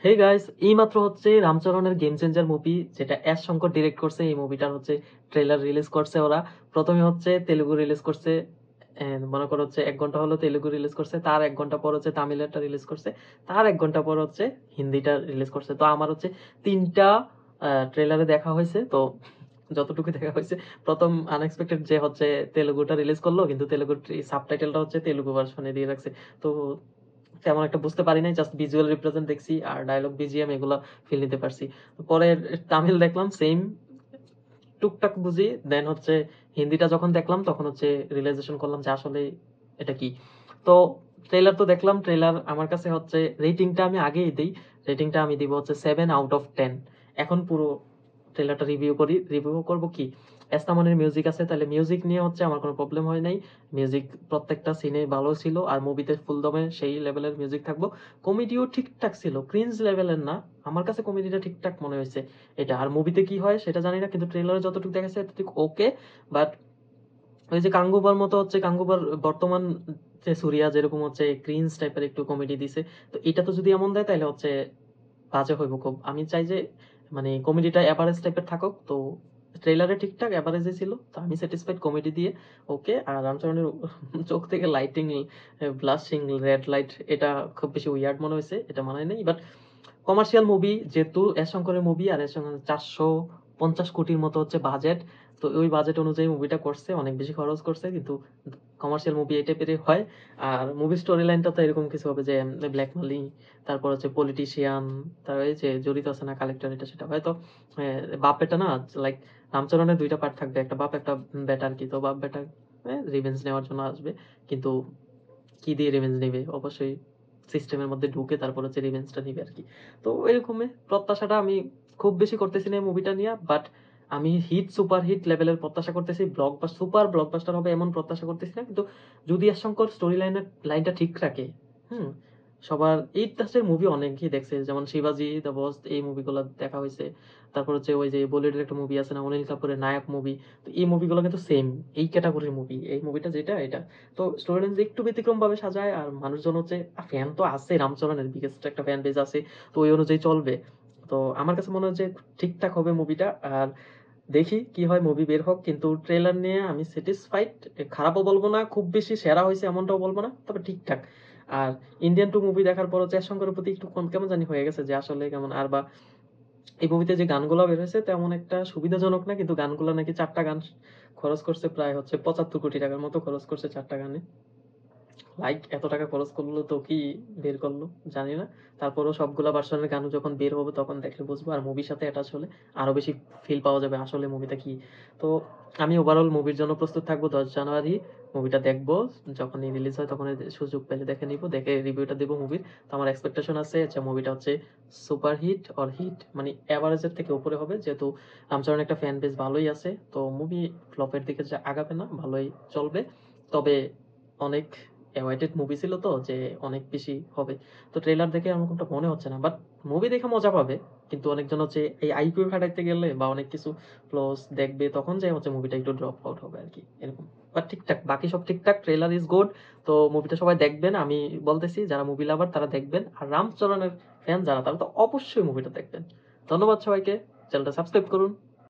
Hey guys, এইমাত্র হচ্ছে রামচরণের game changer movie, যেটা এস শঙ্কর ডিরেক্ট করছে। এই মুভিটার হচ্ছে ট্রেলার রিলিজ করছে ওরা। প্রথমে হচ্ছে তেলুগু রিলিজ করছে, মনে করো হচ্ছে 1 ঘন্টা হলো তেলুগু রিলিজ করছে, তার 1 ঘন্টা পর হচ্ছে তামিলেরটা রিলিজ করছে, তার 1 ঘন্টা পর হচ্ছে হিন্দিটা রিলিজ করছে। তো আমার হচ্ছে 3টা ট্রেলারে দেখা হয়েছে। তো যতটুকু দেখা হয়েছে, প্রথম আনএক্সপেক্টেড যে হচ্ছে তেলুগুটা রিলিজ করলো, কিন্তু তেলুগুর সাবটাইটেলটা হচ্ছে তেলুগু ভার্সনে দিয়ে রাখছে। তো তেমন একটা বুঝতে পারি নাই, জাস্ট ভিজুয়াল রিপ্রেজেন্ট দেখছি আর ডায়লগ বিজিএম এগুলো ফিল নিতে পারছি। পরে তামিল দেখলাম, সেম টুকটাক বুঝি। দেন হচ্ছে হিন্দিটা যখন দেখলাম তখন হচ্ছে রিয়েলাইজেশন করলাম যে আসলে এটা কি। তো ট্রেলার তো দেখলাম, ট্রেলার আমার কাছে হচ্ছে রেটিংটা আমি আগেই দিই। রেটিংটা আমি দিব হচ্ছে 7/10। এখন পুরো ট্রেলারটা রিভিউ করি। রিভিউ করব কি, এস্তামনের মিউজিক আছে, তাহলে মিউজিক নিয়ে হচ্ছে আমার কোনো প্রবলেম হয় নাই। মিউজিক প্রত্যেকটা সিনে ভালো ছিল, আর মুভিতে ফুল দমে সেই লেভেলের মিউজিক থাকবো। কমেডিও ঠিকঠাক ছিল, ক্রিঞ্জ লেভেলের না। আমার কাছে কমেডিটা ঠিকঠাক মনে হয়েছে এটা। আর মুভিতে কি হয় সেটা জানি না, কিন্তু ট্রেলারে যতটুকু দেখাচ্ছে ততটুকু ওকে। বাট ওই যে গাঙ্গুবার মতো হচ্ছে, গাঙ্গুবার বর্তমান যে সুরিয়া যেরকম হচ্ছে ক্রিঞ্জ টাইপের একটু কমেডি দিছে, তো এটা তো যদি এমন দেয় তাহলে হচ্ছে বাজে হইব খুব। আমি চাই যে মানে কমেডিটা এভারেজ টাইপের থাকুক। তো ট্রেলারে ঠিকঠাক এভারেজে ছিল, তো আমি স্যাটিসফাইড কমেডি দিয়ে। ওকে। আর রামচরণের চোখ থেকে লাইটিং, ব্লাশিং রেড লাইট, এটা খুব বেশি উইয়ার্ড মনে হয়েছে, এটা মানায় নাই। বাট কমার্শিয়াল মুভি যেহেতু, এস শঙ্করের মুভি, আর এর সঙ্গে 450 কোটির মতো হচ্ছে বাজেট। তো ওই বাজেট অনুযায়ী মুভিটা করছে, অনেক বেশি খরচ করছে, কিন্তু কমার্শিয়াল মুভি এই টাইপেরই হয়। আর মুভি স্টোরি লাইনটা তো এরকম কিছু হবে যে ব্ল্যাক মানি, তারপর হচ্ছে পলিটিশিয়ান, তার এই যে জড়িত আছে না কালেক্টর, এটা সেটা হয়তো বাপ বেটা না। লাইক রামচরণের 2টা পার্ট থাকবে, একটা বাপ একটা বেটা আর কি। তো বাপ বেটা রিভেঞ্জ নেওয়ার জন্য আসবে, কিন্তু কি দিয়ে রিভেঞ্জ নেবে? অবশ্যই সিস্টেমের মধ্যে ঢুকে তারপর হচ্ছে রিভেঞ্জটা নিবে আর কি। তো এরকমই প্রত্যাশাটা আমি খুব বেশি করতেছি না মুভিটা নিয়ে। বাট আমি হিট, সুপার হিট লেভেলের প্রত্যাশা করতেছি। সুপার ব্লকবাস্টার হবে এমন প্রত্যাশা করতেছি না, কিন্তু যদি এর শঙ্কর স্টোরি লাইনটা ঠিক রাখে। হুম। সবার এই টাচের মুভি অনেকেই দেখছে, যেমন শিবাজি দ্য বস, এই মুভিগুলো দেখা হয়েছে। তারপর হচ্ছে ওই যে বলিউডের একটা মুভি আছে না, অনিল কাপুরের নায়ক মুভি। তো এই মুভিগুলো কিন্তু সেম এই ক্যাটাগরির মুভি। এই মুভিটা যেটা, এটা তো স্টোরি লাইন একটু ব্যতিক্রম ভাবে সাজায়, আর মানুষজন হচ্ছে ফ্যান তো আছে, রামচরণের বিগেস্ট একটা ফ্যান বেজ আছে। তো ওই অনুযায়ী চলবে। তো আমার কাছে মনে হয় যে ঠিকঠাক হবে মুভিটা। আর দেখি কি হয়, মুভি বের হোক। কিন্তু ট্রেলার নিয়ে আমি স্যাটিসফাইড। খারাপও বলবো না, খুব বেশি সেরা হয়েছে এমনটাও বলবো না, তবে ঠিকঠাক। আর ইন্ডিয়ান টু মুভি দেখার পর হচ্ছে শঙ্করের প্রতি একটু কেমন জানি হয়ে গেছে, যে আসলে কেমন। আর বা এই মুভিতে যে গানগুলো বের হয়েছে তেমন একটা সুবিধাজনক না, কিন্তু গানগুলো নাকি 4টা গান খরচ করছে, প্রায় হচ্ছে 75 কোটি টাকার মতো খরচ করছে 4টা গানে। লাইক এত টাকা খরচ করলো তো কি বের করলো জানি না। তারপরও সবগুলা ভার্সনের গানও যখন বের হবে তখন দেখলে বুঝবো, আর মুভির সাথে অ্যাটাচ হলে আরো বেশি ফিল পাওয়া যাবে আসলে মুভিটা কি। তো আমি ওভারঅল মুভির জন্য প্রস্তুত থাকবো। 10 জানুয়ারি মুভিটা দেখবো, যখনই রিলিজ হয় তখন সুযোগ পেলে দেখে নিব, দেখে রিভিউটা দেবো মুভির। তো আমার এক্সপেকটেশন আছে যে মুভিটা হচ্ছে সুপার হিট অর হিট, মানে অ্যাভারেজের থেকে উপরে হবে, যেহেতু রামচরণ একটা ফ্যান বেস ভালোই আছে। তো মুভি ফ্লপের দিকে যে আগাবে না, ভালোই চলবে। তবে অনেক অ্যাওয়েটেড মুভি ছিল তো, যে অনেক বেশি হবে। তো ট্রেলার দেখে আমার কোনটা মনে হচ্ছে না, বাট মুভি দেখে মজা পাবে। কিন্তু অনেকজন হচ্ছে এই আইকিউ খাটাইতে গেলে বা অনেক কিছু ফ্লস দেখবে, তখন যে হচ্ছে মুভিটা একটু ড্রপ আউট হবে আর কি, এরকম। বাট ঠিকঠাক, বাকি সব ঠিকঠাক, ট্রেলার ইজ গুড। তো মুভিটা সবাই দেখবেন, আমি বলতেছি, যারা মুভি লাভার তারা দেখবেন, আর রামচরণের ফ্যান যারা তারা তো অবশ্যই মুভিটা দেখবেন। ধন্যবাদ সবাইকে। চ্যানেলটা সাবস্ক্রাইব করুন।